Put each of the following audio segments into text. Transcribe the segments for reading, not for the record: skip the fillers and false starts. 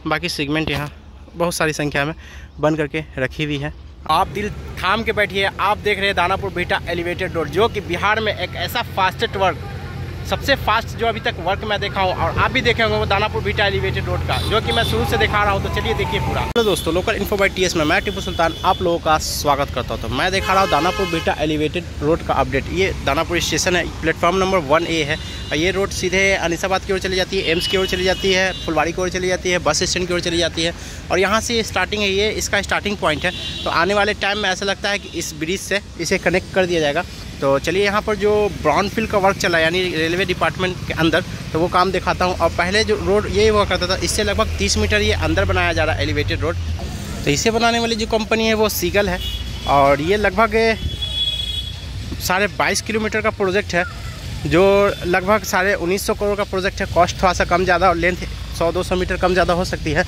बाकी सेगमेंट यहाँ बहुत सारी संख्या में बन करके रखी हुई है। आप दिल थाम के बैठिए, आप देख रहे हैं दानापुर बिहटा एलिवेटेड रोड, जो कि बिहार में एक ऐसा फास्टेस्ट वर्क, सबसे फास्ट जो अभी तक वर्क मैं देखा हूँ और आप भी देखे होंगे वो दानापुर बिहटा एलिवेटेड रोड का, जो कि मैं शुरू से दिखा रहा हूँ। तो चलिए देखिए पूरा। हेलो दोस्तों, लोकल इन्फो बाय टीएस में मैं टिपू सुल्तान आप लोगों का स्वागत करता हूँ। तो मैं दिखा रहा हूँ दानापुर बिहटा एलिवेटेड रोड का अपडेट। ये दानापुर स्टेशन है, प्लेटफॉर्म नंबर 1A है। ये रोड सीधे अनिसाबाद की ओर चली जाती है, एम्स की ओर चली जाती है, फुलवाड़ी की ओर चली जाती है, बस स्टैंड की ओर चली जाती है और यहाँ से स्टार्टिंग है, ये इसका स्टार्टिंग पॉइंट है। तो आने वाले टाइम में ऐसा लगता है कि इस ब्रिज से इसे कनेक्ट कर दिया जाएगा। तो चलिए यहाँ पर जो ब्राउनफील्ड का वर्क चला है यानी रेलवे डिपार्टमेंट के अंदर, तो वो काम दिखाता हूँ। और पहले जो रोड ये हुआ करता था, इससे लगभग 30 मीटर ये अंदर बनाया जा रहा है एलिवेटेड रोड। तो इसे बनाने वाली जो कंपनी है वो सीगल है और ये लगभग 22.5 किलोमीटर का प्रोजेक्ट है, जो लगभग 1950 करोड़ का प्रोजेक्ट है। कॉस्ट थोड़ा सा कम ज़्यादा और लेंथ 100-200 मीटर कम ज़्यादा हो सकती है।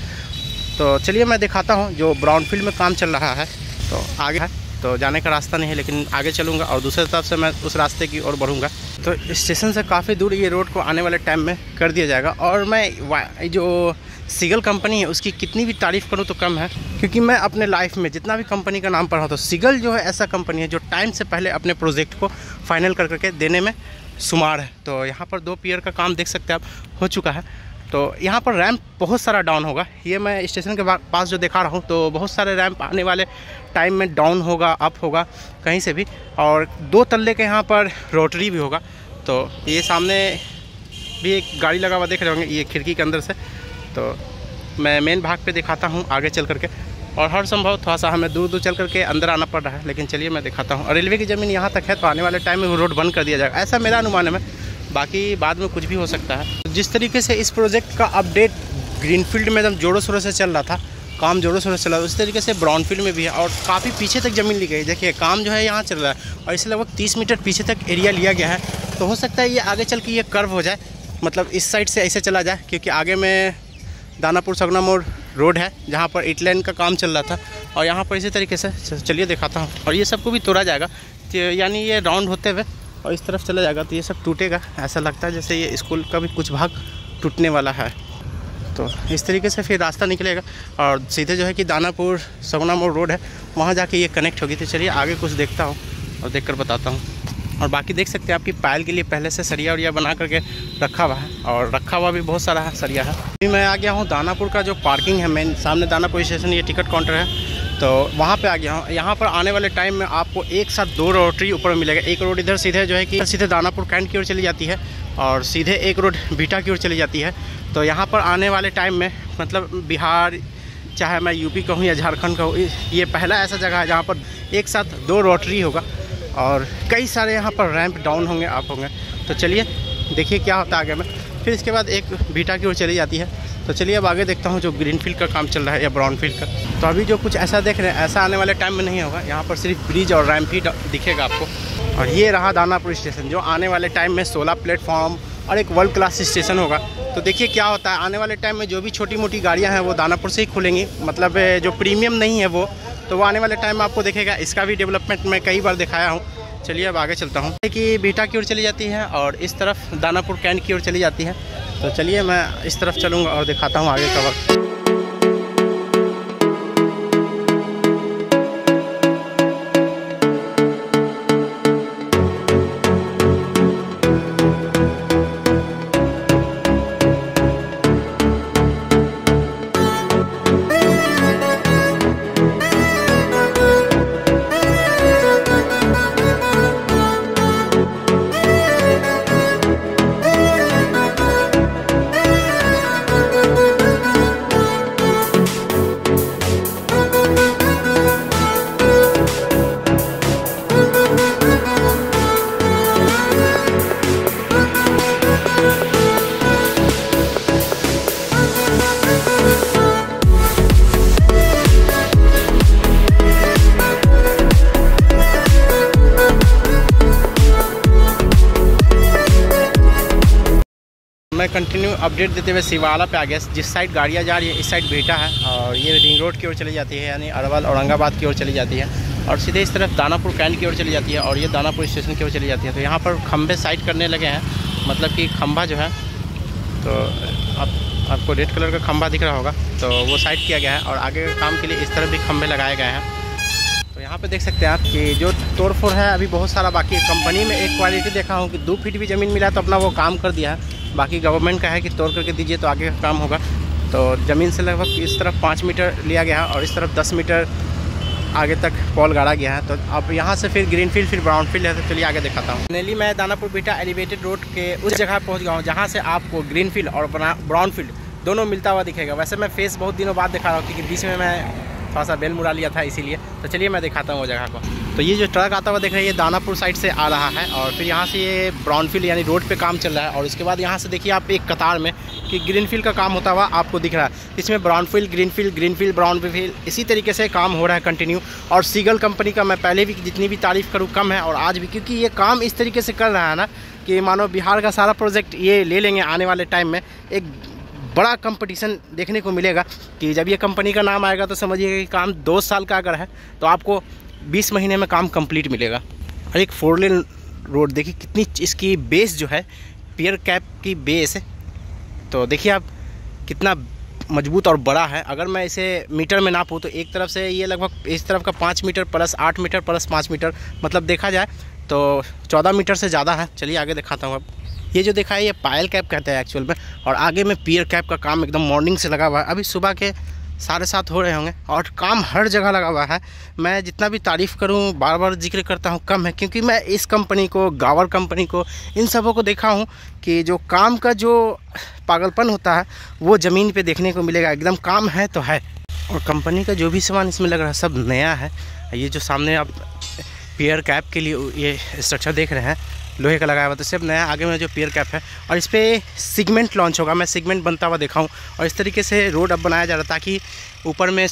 तो चलिए मैं दिखाता हूँ जो ब्राउनफील्ड में काम चल रहा है। तो आगे है, तो जाने का रास्ता नहीं है लेकिन आगे चलूँगा और दूसरे तरफ से मैं उस रास्ते की ओर बढ़ूँगा। तो स्टेशन से काफ़ी दूर ये रोड को आने वाले टाइम में कर दिया जाएगा। और मैं जो सीगल कंपनी है उसकी कितनी भी तारीफ़ करूँ तो कम है, क्योंकि मैं अपने लाइफ में जितना भी कंपनी का नाम पढ़ा हूँ तो सीगल जो है ऐसा कंपनी है जो टाइम से पहले अपने प्रोजेक्ट को फाइनल कर करके देने में शुमार है। तो यहाँ पर 2 पियर का काम देख सकते हैं आप हो चुका है। तो यहाँ पर रैंप बहुत सारा डाउन होगा। ये मैं स्टेशन के पास जो दिखा रहा हूँ तो बहुत सारे रैंप आने वाले टाइम में डाउन होगा, अप होगा कहीं से भी। और 2 तल्ले के यहाँ पर रोटरी भी होगा। तो ये सामने भी एक गाड़ी लगा हुआ देख रहे होंगे ये खिड़की के अंदर से। तो मैं मेन भाग पे दिखाता हूँ आगे चल करके, और हर संभव थोड़ा सा हमें दूर चल करके अंदर आना पड़ रहा है, लेकिन चलिए मैं दिखाता हूँ। और रेलवे की ज़मीन यहाँ तक है, तो आने वाले टाइम में वो रोड बंद कर दिया जाएगा, ऐसा मेरा अनुमान है। बाकी बाद में कुछ भी हो सकता है। जिस तरीके से इस प्रोजेक्ट का अपडेट ग्रीनफील्ड में एकदम जोरों शोरों से चल रहा था, काम जोरों शोरों से चल रहा है, उस तरीके से ब्राउनफील्ड में भी है और काफ़ी पीछे तक ज़मीन ली गई। देखिए काम जो है यहाँ चल रहा है और इसे लगभग 30 मीटर पीछे तक एरिया लिया गया है। तो हो सकता है ये आगे चल के ये कर्व हो जाए, मतलब इस साइड से ऐसे चला जाए, क्योंकि आगे में दानापुर सगना मोड़ रोड है जहाँ पर 8 लेन का काम चल रहा था और यहाँ पर इसी तरीके से चलिए दिखाता हूँ। और ये सबको भी तोड़ा जाएगा, यानी ये राउंड होते हुए और इस तरफ चला जाएगा, तो ये सब टूटेगा। ऐसा लगता है जैसे ये स्कूल का भी कुछ भाग टूटने वाला है। तो इस तरीके से फिर रास्ता निकलेगा और सीधे जो है कि दानापुर सगना मोड़ रोड है, वहाँ जाके ये कनेक्ट होगी। तो चलिए आगे कुछ देखता हूँ और देखकर बताता हूँ। और बाकी देख सकते हैं आपकी पायल के लिए पहले से सरिया उरिया बना करके रखा हुआ है और रखा हुआ भी बहुत सारा सरिया है। अभी मैं आ गया हूँ दानापुर का जो पार्किंग है, मेन सामने दानापुर स्टेशन ये टिकट काउंटर है, तो वहाँ पे आ गया हूँ। यहाँ पर आने वाले टाइम में आपको एक साथ 2 रोटरी ऊपर मिलेगा। एक रोड इधर सीधे जो है कि सीधे दानापुर कैंट की ओर चली जाती है और सीधे एक रोड बिहटा की ओर चली जाती है। तो यहाँ पर आने वाले टाइम में मतलब बिहार, चाहे मैं यूपी कहूँ या झारखंड कहूँ, ये पहला ऐसा जगह है जहाँ पर एक साथ 2 रोटरी होगा और कई सारे यहाँ पर रैंप डाउन होंगे, अप होंगे। तो चलिए देखिए क्या होता है आगे में। फिर इसके बाद एक बिहटा की ओर चली जाती है। तो चलिए अब आगे देखता हूँ जो ग्रीनफील्ड का काम चल रहा है या ब्राउनफील्ड का। तो अभी जो कुछ ऐसा देख रहे हैं ऐसा आने वाले टाइम में नहीं होगा, यहाँ पर सिर्फ ब्रिज और रैंप ही दिखेगा आपको। और ये रहा दानापुर स्टेशन, जो आने वाले टाइम में 16 प्लेटफॉर्म और एक वर्ल्ड क्लास स्टेशन होगा। तो देखिए क्या होता है आने वाले टाइम में, जो भी छोटी मोटी गाड़ियाँ हैं वो दानापुर से ही खुलेंगी, मतलब जो प्रीमियम नहीं है वो, तो वो आने वाले टाइम में आपको दिखेगा। इसका भी डेवलपमेंट मैं कई बार दिखाया हूँ। चलिए अब आगे चलता हूँ कि बिहटा की ओर चली जाती है और इस तरफ दानापुर कैंट की ओर चली जाती है। तो चलिए मैं इस तरफ चलूँगा और दिखाता हूँ आगे का वक्त। मैं कंटिन्यू अपडेट देते हुए सिवाला पे आ गया। जिस साइड गाड़ियाँ जा रही है इस साइड बिहटा है और ये रिंग रोड की ओर चली जाती है, यानी अरवल औरंगाबाद की ओर चली जाती है और सीधे इस तरफ दानापुर कैंट की ओर चली जाती है और ये दानापुर स्टेशन की ओर चली जाती है। तो यहाँ पर खंभे साइड करने लगे हैं, मतलब कि खंभा जो है, तो आपको रेड कलर का खंभा दिख रहा होगा, तो वो साइड किया गया है और आगे के काम के लिए इस तरफ भी खंभे लगाए गए हैं। तो यहाँ पे देख सकते हैं आप कि जो तोड़ फोड़ है अभी बहुत सारा बाकी है। कंपनी में एक क्वालिटी देखा हूँ कि 2 फीट भी ज़मीन मिला तो अपना वो काम कर दिया है। बाकी गवर्नमेंट का है कि तोड़ करके दीजिए तो आगे का काम होगा। तो ज़मीन से लगभग इस तरफ 5 मीटर लिया गया है और इस तरफ 10 मीटर आगे तक पॉल गाड़ा गया है। तो अब यहाँ से फिर ग्रीन फील्ड फिर ब्राउन फील्ड है। तो चलिए आगे दिखाता हूँ। फाइनली मैं दानापुर बिहटा एलिवेटेड रोड के उस जगह पहुँच गया हूँ जहाँ से आपको ग्रीन फील्ड और ब्राउन फील्ड दोनों मिलता हुआ दिखेगा। वैसे मैं फेस बहुत दिनों बाद दिखा रहा हूँ क्योंकि बीच में मैं थोड़ा सा बेल मुड़ा लिया था इसीलिए। तो चलिए मैं दिखाता हूँ वो जगह को। तो ये जो ट्रक आता हुआ देख रहे हैं ये दानापुर साइड से आ रहा है और फिर यहाँ से ये ब्राउन फील्ड यानी रोड पे काम चल रहा है। और उसके बाद यहाँ से देखिए आप एक कतार में कि ग्रीन फील्ड का काम होता हुआ आपको दिख रहा है। इसमें brown field green field brown field इसी तरीके से काम हो रहा है कंटिन्यू। और सीगल कंपनी का मैं पहले भी जितनी भी तारीफ़ करूँ कम है और आज भी, क्योंकि ये काम इस तरीके से कर रहा है ना कि मानो बिहार का सारा प्रोजेक्ट ये ले लेंगे आने वाले टाइम में। एक बड़ा कंपटीशन देखने को मिलेगा कि जब ये कंपनी का नाम आएगा तो समझिएगा कि काम 2 साल का अगर है तो आपको 20 महीने में काम कंप्लीट मिलेगा। और एक 4 लेन रोड देखिए कितनी इसकी बेस जो है पियर कैप की बेस है। तो देखिए आप कितना मजबूत और बड़ा है। अगर मैं इसे मीटर में नापूँ तो एक तरफ से ये लगभग इस तरफ का 5 metre plus 8 metre plus 5 metre मतलब देखा जाए तो 14 मीटर से ज़्यादा है। चलिए आगे दिखाता हूँ। अब ये जो देखा है ये पायल कैप कहते हैं एक्चुअल में। और आगे में पियर कैप का काम एकदम मॉर्निंग से लगा हुआ है। अभी सुबह के 7:30 हो रहे होंगे और काम हर जगह लगा हुआ है। मैं जितना भी तारीफ़ करूं बार बार जिक्र करता हूं कम है, क्योंकि मैं इस कंपनी को गावर कंपनी को इन सबों को देखा हूं कि जो काम का जो पागलपन होता है वो ज़मीन पे देखने को मिलेगा। एकदम काम है तो है। और कंपनी का जो भी सामान इसमें लग रहा है सब नया है। ये जो सामने आप पियर कैप के लिए ये स्ट्रक्चर देख रहे हैं लोहे का लगाया हुआ तो सब नया। आगे में जो पियर कैप है और इस पर सिगमेंट लॉन्च होगा। मैं सिगमेंट बनता हुआ देखा हूँ और इस तरीके से रोड अब बनाया जा रहा है ताकि ऊपर में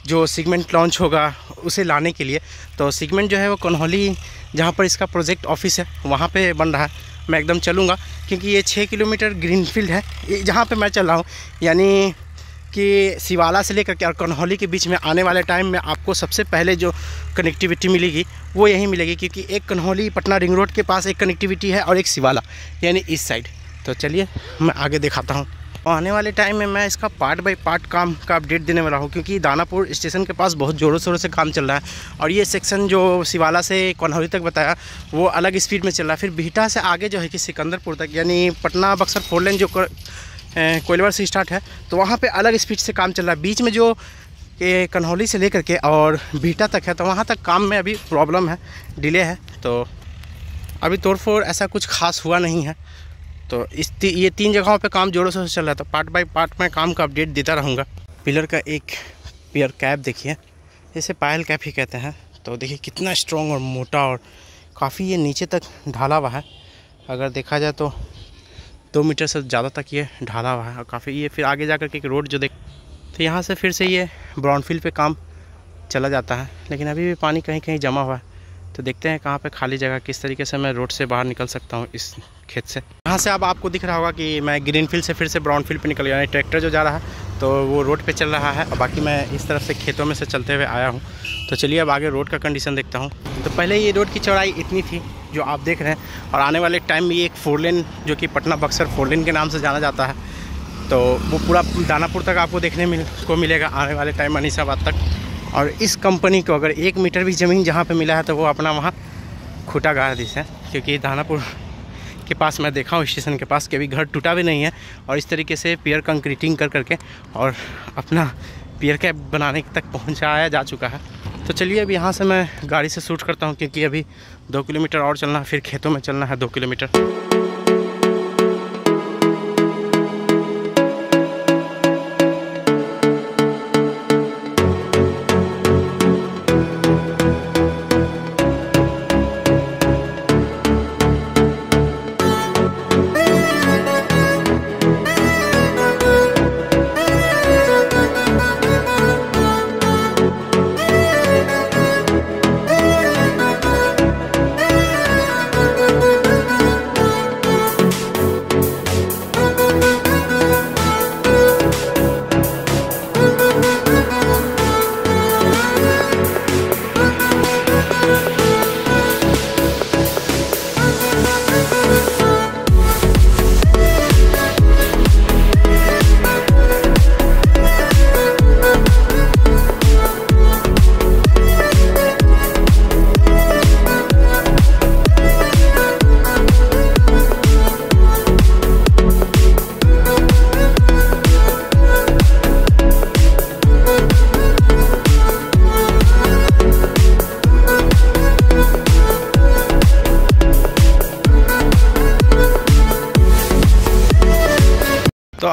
जो सिगमेंट लॉन्च होगा उसे लाने के लिए। तो सिगमेंट जो है वो कन्हौली जहाँ पर इसका प्रोजेक्ट ऑफिस है वहाँ पे बन रहा है। मैं एकदम चलूँगा क्योंकि ये 6 किलोमीटर ग्रीन फील्ड है जहाँ पर मैं चल रहा हूँ, यानी कि सिवाला से लेकर के और कन्हौली के बीच में आने वाले टाइम में आपको सबसे पहले जो कनेक्टिविटी मिलेगी वो यहीं मिलेगी, क्योंकि एक कन्हौली पटना रिंग रोड के पास एक कनेक्टिविटी है और एक सिवाला यानी इस साइड। तो चलिए मैं आगे दिखाता हूँ। और आने वाले टाइम में मैं इसका पार्ट बाय पार्ट काम का अपडेट देने वाला हूँ, क्योंकि दानापुर स्टेशन के पास बहुत ज़ोरों शोरों से काम चल रहा है। और ये सेक्शन जो सिवाला से कन्हौली तक बताया वो अलग स्पीड में चल रहा है। फिर बिहटा से आगे जो है कि सिकंदरपुर तक यानी पटना बक्सर 4 लेन जो कोइलवर से स्टार्ट है तो वहाँ पे अलग स्पीड से काम चल रहा है। बीच में जो कन्हौली से लेकर के और बिहटा तक है तो वहाँ तक काम में अभी प्रॉब्लम है, डिले है। तो अभी तोड़फोड़ ऐसा कुछ खास हुआ नहीं है। तो ये 3 जगहों पे काम जोरों से चल रहा है। तो पार्ट बाय पार्ट मैं काम का अपडेट देता रहूँगा। पिलर का एक पियर कैप देखिए, इसे पायल कैप ही कहते हैं। तो देखिए कितना स्ट्रॉन्ग और मोटा और काफ़ी ये नीचे तक ढाला हुआ है। अगर देखा जाए तो 2 मीटर से ज़्यादा तक ये ढाला हुआ है और काफ़ी ये फिर आगे जा कर के एक रोड जो देख तो यहाँ से फिर से ये ब्राउन फील्ड पे काम चला जाता है। लेकिन अभी भी पानी कहीं कहीं जमा हुआ है। तो देखते हैं कहाँ पे खाली जगह किस तरीके से मैं रोड से बाहर निकल सकता हूँ इस खेत से। यहाँ से अब आपको दिख रहा होगा कि मैं ग्रीन फील्ड से फिर से ब्राउन फील्ड पे निकल गया, यानी ट्रैक्टर जो जा रहा है तो वो रोड पे चल रहा है और बाकी मैं इस तरफ से खेतों में से चलते हुए आया हूँ। तो चलिए अब आगे रोड का कंडीशन देखता हूँ। तो पहले ये रोड की चौड़ाई इतनी थी जो आप देख रहे हैं और आने वाले टाइम में ये एक 4 लेन जो कि पटना बक्सर 4 लेन के नाम से जाना जाता है तो वो पूरा दानापुर तक आपको देखने को मिलेगा आने वाले टाइम अनीसाबाद तक। और इस कंपनी को अगर 1 मीटर भी ज़मीन जहाँ पे मिला है तो वो अपना वहाँ खूटा गाड़ दी है, क्योंकि दानापुर के पास मैं देखा हूँ स्टेशन के पास कभी घर टूटा भी नहीं है। और इस तरीके से पियर कंक्रीटिंग कर करके और अपना पियर कैप बनाने तक पहुँचाया जा चुका है। तो चलिए अब यहाँ से मैं गाड़ी से शूट करता हूँ, क्योंकि अभी 2 किलोमीटर और चलना है, फिर खेतों में चलना है 2 किलोमीटर।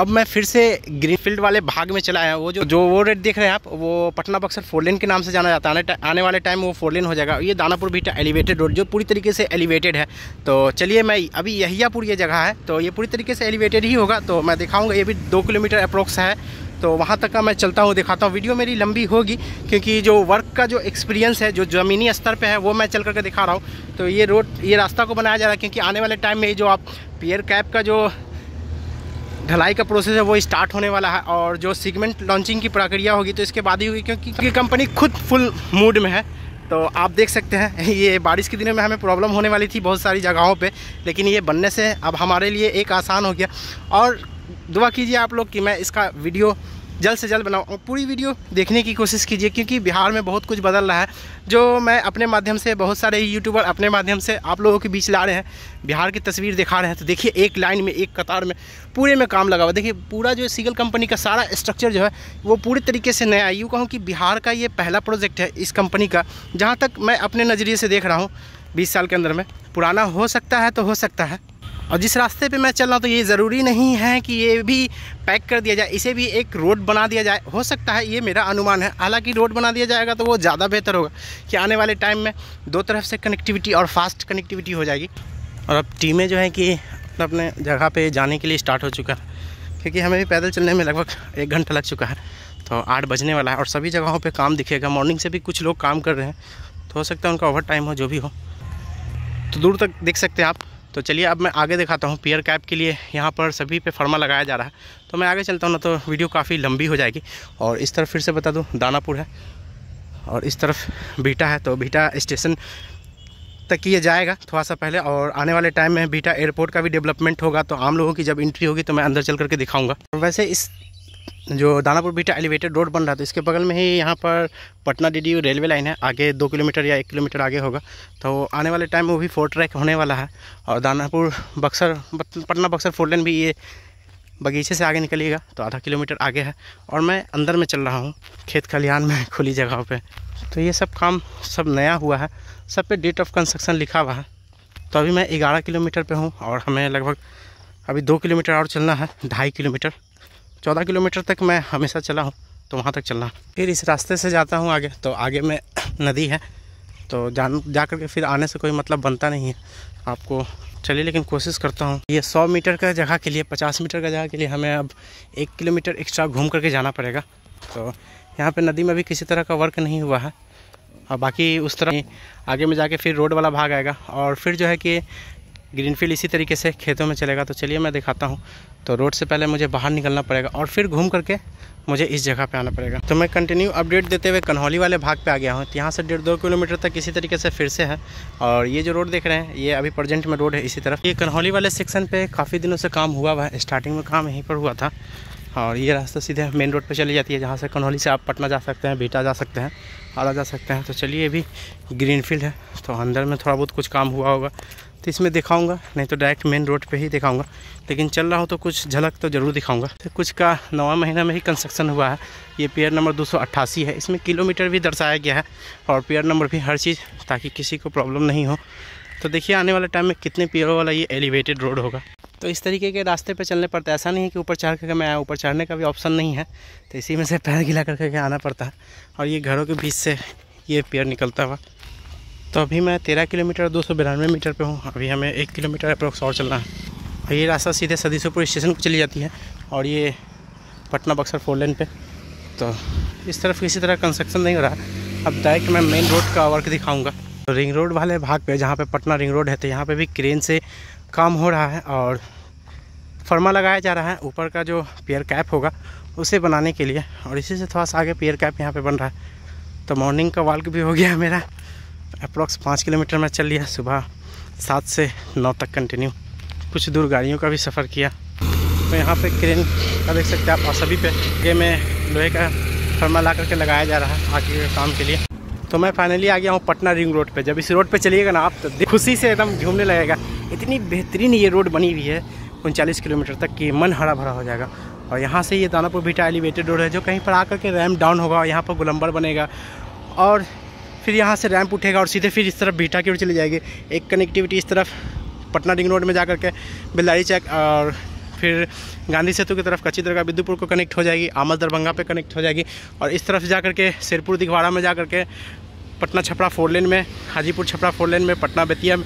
अब मैं फिर से ग्रीनफील्ड वाले भाग में चला आया। वो वो रोड देख रहे हैं आप, वो पटना बक्सर 4 लेन के नाम से जाना जाता है। आने वाले टाइम वो 4 लेन हो जाएगा। ये दानापुर बीटा एलिवेटेड रोड जो पूरी तरीके से एलिवेटेड है। तो चलिए, मैं अभी यहियापुर ये जगह है तो ये पूरी तरीके से एलिवेटेड ही होगा, तो मैं दिखाऊँगा। ये भी 2 किलोमीटर अप्रोक्स है, तो वहाँ तक का मैं चलता हूँ, दिखाता हूँ। वीडियो मेरी लंबी होगी क्योंकि जो वर्क का जो एक्सपीरियंस है, जो ज़मीनी स्तर पे है, वो मैं चल करके दिखा रहा हूँ। तो ये रास्ता को बनाया जा रहा है क्योंकि आने वाले टाइम में जो आप पियर कैप का जो ढलाई का प्रोसेस है वो स्टार्ट होने वाला है, और जो सेगमेंट लॉन्चिंग की प्रक्रिया होगी तो इसके बाद ही होगी, क्योंकि कंपनी खुद फुल मूड में है। तो आप देख सकते हैं, ये बारिश के दिनों में हमें प्रॉब्लम होने वाली थी बहुत सारी जगहों पे, लेकिन ये बनने से अब हमारे लिए एक आसान हो गया। और दुआ कीजिए आप लोग कि मैं इसका वीडियो जल्द से जल्द बनाऊँ। पूरी वीडियो देखने की कोशिश कीजिए क्योंकि बिहार में बहुत कुछ बदल रहा है, जो मैं अपने माध्यम से, बहुत सारे यूट्यूबर अपने माध्यम से आप लोगों के बीच ला रहे हैं, बिहार की तस्वीर दिखा रहे हैं। तो देखिए, एक लाइन में, एक कतार में पूरे में काम लगा हुआ। देखिए, पूरा जो सीगल कंपनी का सारा स्ट्रक्चर जो है वो पूरी तरीके से नया है। यूँ कहूँ कि बिहार का ये पहला प्रोजेक्ट है इस कंपनी का, जहाँ तक मैं अपने नज़रिए से देख रहा हूँ 20 साल के अंदर में। पुराना हो सकता है तो हो सकता है, और जिस रास्ते पे मैं चल रहा हूँ तो ये ज़रूरी नहीं है कि ये भी पैक कर दिया जाए, इसे भी एक रोड बना दिया जाए। हो सकता है, ये मेरा अनुमान है। हालांकि रोड बना दिया जाएगा तो वो ज़्यादा बेहतर होगा कि आने वाले टाइम में 2 तरफ से कनेक्टिविटी और फास्ट कनेक्टिविटी हो जाएगी। और अब टीमें जो है कि अपने जगह पे जाने के लिए स्टार्ट हो चुका है, क्योंकि हमें भी पैदल चलने में लगभग 1 घंटा लग चुका है। तो 8 बजने वाला है और सभी जगहों पर काम दिखेगा। मॉर्निंग से भी कुछ लोग काम कर रहे हैं, तो हो सकता है उनका ओवर टाइम हो, जो भी हो। तो दूर तक देख सकते हैं आप। तो चलिए, अब मैं आगे दिखाता हूँ। पियर कैप के लिए यहाँ पर सभी पे फर्मा लगाया जा रहा है, तो मैं आगे चलता हूँ, ना तो वीडियो काफ़ी लंबी हो जाएगी। और इस तरफ फिर से बता दूँ, दानापुर है और इस तरफ बीटा है। तो बीटा स्टेशन तक ये जाएगा थोड़ा सा पहले, और आने वाले टाइम में बीटा एयरपोर्ट का भी डेवलपमेंट होगा, तो आम लोगों की जब एंट्री होगी तो मैं अंदर चल करके दिखाऊँगा। वैसे इस जो दानापुर बीटा एलिवेटेड रोड बन रहा था, इसके बगल में ही यहाँ पर पटना डीडीयू रेलवे लाइन है। आगे 2 किलोमीटर या 1 किलोमीटर आगे होगा, तो आने वाले टाइम में वो भी 4 ट्रैक होने वाला है। और दानापुर बक्सर, पटना बक्सर 4 लेन भी ये बगीचे से आगे निकलिएगा तो आधा किलोमीटर आगे है। और मैं अंदर में चल रहा हूँ, खेत खलिहान में, खुली जगह पे। तो ये सब काम सब नया हुआ है, सब पे डेट ऑफ कंस्ट्रक्शन लिखा हुआ है। तो अभी मैं 11 किलोमीटर पे हूँ और हमें लगभग अभी 2 किलोमीटर और चलना है। 2.5 किलोमीटर, 14 किलोमीटर तक मैं हमेशा चला हूँ, तो वहाँ तक चलना। फिर इस रास्ते से जाता हूँ आगे, तो आगे में नदी है, तो जा कर के फिर आने से कोई मतलब बनता नहीं है आपको। चलिए, लेकिन कोशिश करता हूँ। ये 100 मीटर का जगह के लिए, 50 मीटर का जगह के लिए हमें अब 1 किलोमीटर एक्स्ट्रा घूम करके जाना पड़ेगा। तो यहाँ पे नदी में भी किसी तरह का वर्क नहीं हुआ है, और बाकी उस तरफ आगे में जाके फिर रोड वाला भाग आएगा, और फिर जो है कि ग्रीनफील्ड इसी तरीके से खेतों में चलेगा। तो चलिए, मैं दिखाता हूँ। तो रोड से पहले मुझे बाहर निकलना पड़ेगा और फिर घूम करके मुझे इस जगह पे आना पड़ेगा। तो मैं कंटिन्यू अपडेट देते हुए कन्हौली वाले भाग पे आ गया हूँ। यहाँ से 1.5-2 किलोमीटर तक इसी तरीके से फिर से है, और ये जो रोड देख रहे हैं ये अभी प्रेजेंट में रोड है इसी तरफ। ये कन्हौली वाले सेक्शन पे काफ़ी दिनों से काम हुआ है। स्टार्टिंग में काम यहीं पर हुआ था, और ये रास्ता सीधे मेन रोड पर चली जाती है, जहाँ से कन्हौली से आप पटना जा सकते हैं, बीटा जा सकते हैं, आला जा सकते हैं। तो चलिए, ये भी ग्रीनफील्ड है, तो अंदर में थोड़ा बहुत कुछ काम हुआ होगा तो इसमें दिखाऊंगा, नहीं तो डायरेक्ट मेन रोड पे ही दिखाऊंगा। लेकिन चल रहा हूँ तो कुछ झलक तो ज़रूर दिखाऊंगा। तो कुछ का 9वां महीना में ही कंस्ट्रक्शन हुआ है। ये पेयर नंबर 288 है, इसमें किलोमीटर भी दर्शाया गया है और पेयर नंबर भी, हर चीज़, ताकि किसी को प्रॉब्लम नहीं हो। तो देखिए, आने वाले टाइम में कितने पेयरों वाला ये एलिवेटेड रोड होगा। तो इस तरीके के रास्ते पे चलने पड़ता है। ऐसा नहीं है कि ऊपर चढ़ करके मैं आया, ऊपर चढ़ने का भी ऑप्शन नहीं है, तो इसी में से पैर गीला करके आना पड़ता है। और ये घरों के बीच से ये पेयर निकलता हुआ। तो अभी मैं 13 किलोमीटर 292 मीटर पे हूँ। अभी हमें 1 किलोमीटर अप्रोक्स और चलना है। और ये रास्ता सीधे सदीसोपुर स्टेशन को चली जाती है, और ये पटना बक्सर 4 लेन पे। तो इस तरफ किसी तरह कंस्ट्रक्शन नहीं हो रहा। अब डायरेक्ट मैं मेन रोड का वर्क दिखाऊँगा। तो रिंग रोड वाले भाग पे, जहाँ पे पटना रिंग रोड है, तो यहाँ पे भी क्रेन से काम हो रहा है और फर्मा लगाया जा रहा है ऊपर का जो पियर कैप होगा उसे बनाने के लिए। और इसी से थोड़ा सा आगे पियर कैप यहाँ पे बन रहा है। तो मॉर्निंग का वॉक भी हो गया मेरा। अप्रॉक्स 5 किलोमीटर मैं चल लिया, सुबह 7 से 9 तक कंटिन्यू। कुछ दूर गाड़ियों का भी सफ़र किया। तो यहाँ पे क्रेन का देख सकते हैं आप, और सभी पे ये में लोहे का फर्मा ला करके लगाया जा रहा है आगे के काम के लिए। तो मैं फाइनली आ गया हूँ पटना रिंग रोड पे। जब इस रोड पे चलिएगा ना आप, तो खुशी से एकदम झूमने लगेगा। इतनी बेहतरीन ये रोड बनी हुई है 39 किलोमीटर तक की, मन हरा भरा हो जाएगा। और यहाँ से ये दानापुर बीटा एलिवेटेड रोड है, जो कहीं पर आकर के रैम्प डाउन होगा, यहाँ पर गोलंबर बनेगा, और फिर यहाँ से रैम्प उठेगा और सीधे फिर इस तरफ बीटा की ओर चली जाएगी। एक कनेक्टिविटी इस तरफ पटना रिंग रोड में जा करके बेल्लारी चेक, और फिर गांधी सेतु की तरफ कच्ची दरगाह बिद्दुपुर को कनेक्ट हो जाएगी, आमद दरभंगा पे कनेक्ट हो जाएगी, और इस तरफ जा करके सिरपुर दिघवाड़ा में जा करके पटना छपरा 4 लेन में, हाजीपुर छपरा 4 लेन में, पटना बेतिया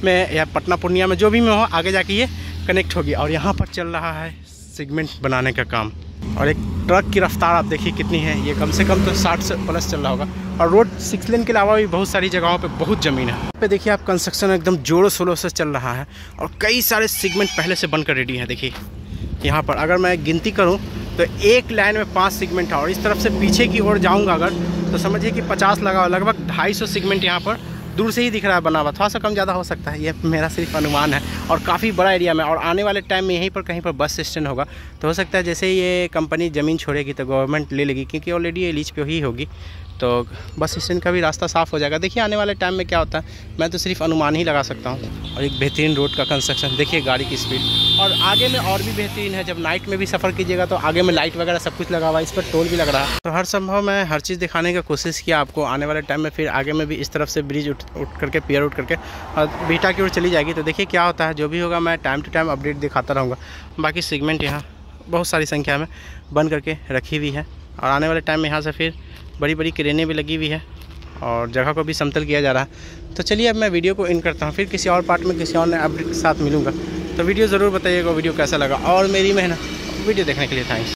में या पटना पूर्णिया में, जो भी में हो आगे जाके ये कनेक्ट होगी। और यहाँ पर चल रहा है सेगमेंट बनाने का काम, और एक ट्रक की रफ्तार आप देखिए कितनी है, ये कम से कम तो 60 से प्लस चल रहा होगा। और रोड 6 लेन के अलावा भी बहुत सारी जगहों पे बहुत ज़मीन है। पे देखिए आप कंस्ट्रक्शन एकदम जोरों शोरों से चल रहा है, और कई सारे सेगमेंट पहले से बनकर रेडी हैं। देखिए यहाँ पर अगर मैं गिनती करूँ तो एक लाइन में 5 सेगमेंट है, और इस तरफ से पीछे की ओर जाऊँगा अगर तो समझिए कि 50 लगा, लगभग 250 सेगमेंट यहाँ पर दूर से ही दिख रहा है बना हुआ। थोड़ा सा कम ज़्यादा हो सकता है, ये मेरा सिर्फ अनुमान है, और काफ़ी बड़ा एरिया में। और आने वाले टाइम में यहीं पर कहीं पर बस स्टैंड होगा, तो हो सकता है जैसे ही ये कंपनी ज़मीन छोड़ेगी तो गवर्नमेंट ले लेगी, क्योंकि ऑलरेडी ये लीज पे ही होगी, तो बस स्टैंड का भी रास्ता साफ़ हो जाएगा। देखिए आने वाले टाइम में क्या होता है, मैं तो सिर्फ अनुमान ही लगा सकता हूँ। और एक बेहतरीन रोड का कंस्ट्रक्शन, देखिए गाड़ी की स्पीड, और आगे में और भी बेहतरीन है। जब नाइट में भी सफ़र कीजिएगा तो आगे में लाइट वगैरह सब कुछ लगा हुआ है, इस पर टोल भी लग रहा है। तो हर संभव मैं हर चीज़ दिखाने की कोशिश किया आपको। आने वाले टाइम में फिर आगे में भी इस तरफ से ब्रिज उठ करके, पियर उठ करके और बीटा की ओर चली जाएगी। तो देखिए क्या होता है, जो भी होगा मैं टाइम टू टाइम अपडेट दिखाता रहूँगा। बाकी सेगमेंट यहाँ बहुत सारी संख्या में बन करके रखी हुई है, और आने वाले टाइम में यहाँ से फिर बड़ी बड़ी क्रेनें भी लगी हुई है, और जगह को भी समतल किया जा रहा है। तो चलिए अब मैं वीडियो को इन करता हूँ, फिर किसी और पार्ट में किसी और नए अपडेट के साथ मिलूँगा। तो वीडियो ज़रूर बताइएगा वीडियो कैसा लगा, और मेरी मेहनत वीडियो देखने के लिए थैंक्स।